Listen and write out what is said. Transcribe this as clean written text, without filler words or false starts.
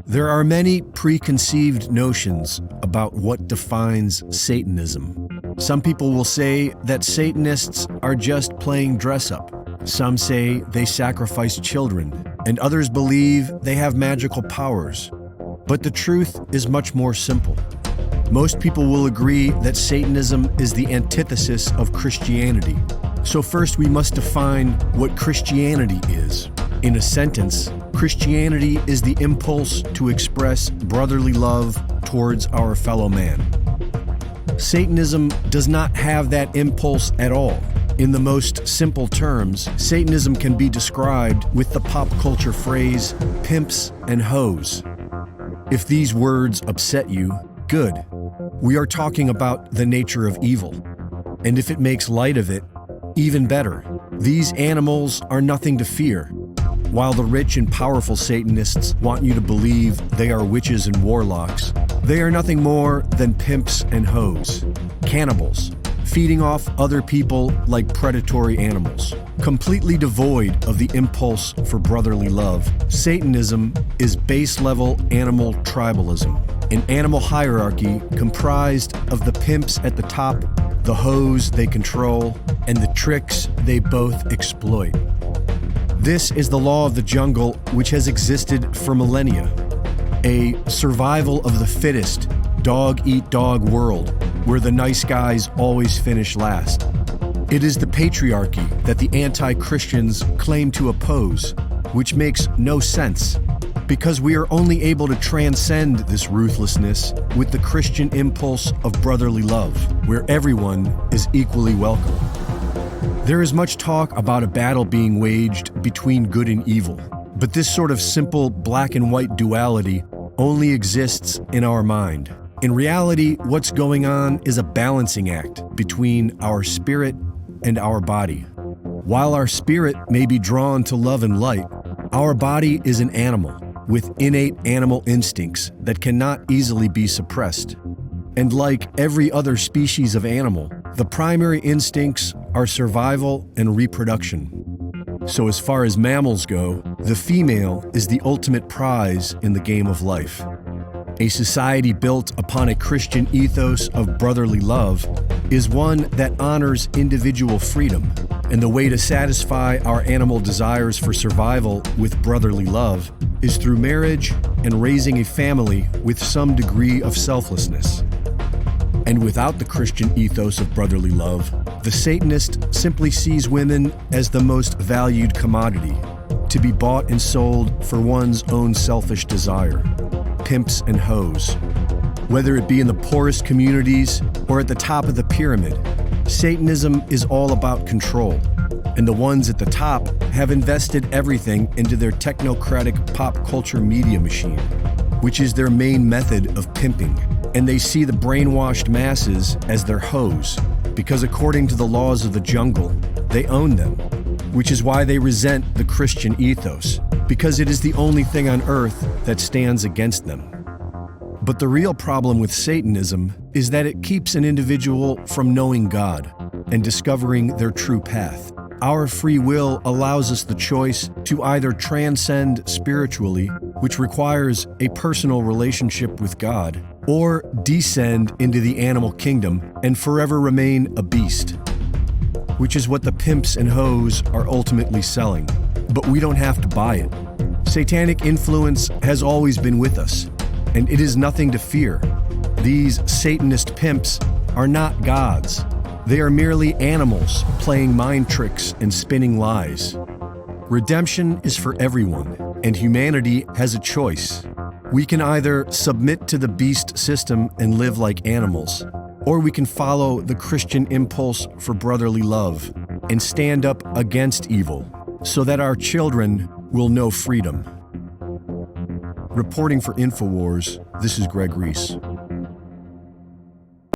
There are many preconceived notions about what defines Satanism. Some people will say that Satanists are just playing dress-up. Some say they sacrifice children, and others believe they have magical powers. But the truth is much more simple. Most people will agree that Satanism is the antithesis of Christianity. So first we must define what Christianity is. In a sentence, Christianity is the impulse to express brotherly love towards our fellow man. Satanism does not have that impulse at all. In the most simple terms, Satanism can be described with the pop culture phrase, pimps and hoes. If these words upset you, good. We are talking about the nature of evil. And if it makes light of it, even better. These animals are nothing to fear. While the rich and powerful Satanists want you to believe they are witches and warlocks, they are nothing more than pimps and hoes, cannibals, feeding off other people like predatory animals. Completely devoid of the impulse for brotherly love, Satanism is base-level animal tribalism, an animal hierarchy comprised of the pimps at the top, the hoes they control, and the tricks they both exploit. This is the law of the jungle, which has existed for millennia. A survival of the fittest, dog-eat-dog world, where the nice guys always finish last. It is the patriarchy that the anti-Christians claim to oppose, which makes no sense, because we are only able to transcend this ruthlessness with the Christian impulse of brotherly love, where everyone is equally welcome. There is much talk about a battle being waged between good and evil, but this sort of simple black and white duality only exists in our mind. In reality, what's going on is a balancing act between our spirit and our body. While our spirit may be drawn to love and light, our body is an animal with innate animal instincts that cannot easily be suppressed. And like every other species of animal, the primary instincts are survival and reproduction. So as far as mammals go, the female is the ultimate prize in the game of life. A society built upon a Christian ethos of brotherly love is one that honors individual freedom, and the way to satisfy our animal desires for survival with brotherly love is through marriage and raising a family with some degree of selflessness. And without the Christian ethos of brotherly love, the Satanist simply sees women as the most valued commodity, to be bought and sold for one's own selfish desire. Pimps and hoes. Whether it be in the poorest communities or at the top of the pyramid, Satanism is all about control, and the ones at the top have invested everything into their technocratic pop culture media machine, which is their main method of pimping. And they see the brainwashed masses as their hoes, because according to the laws of the jungle, they own them, which is why they resent the Christian ethos, because it is the only thing on earth that stands against them. But the real problem with Satanism is that it keeps an individual from knowing God and discovering their true path. Our free will allows us the choice to either transcend spiritually, which requires a personal relationship with God, or descend into the animal kingdom and forever remain a beast, which is what the pimps and hoes are ultimately selling. But we don't have to buy it. Satanic influence has always been with us, and it is nothing to fear. These Satanist pimps are not gods. They are merely animals playing mind tricks and spinning lies. Redemption is for everyone, and humanity has a choice. We can either submit to the beast system and live like animals, or we can follow the Christian impulse for brotherly love and stand up against evil so that our children will know freedom. Reporting for InfoWars, this is Greg Reese.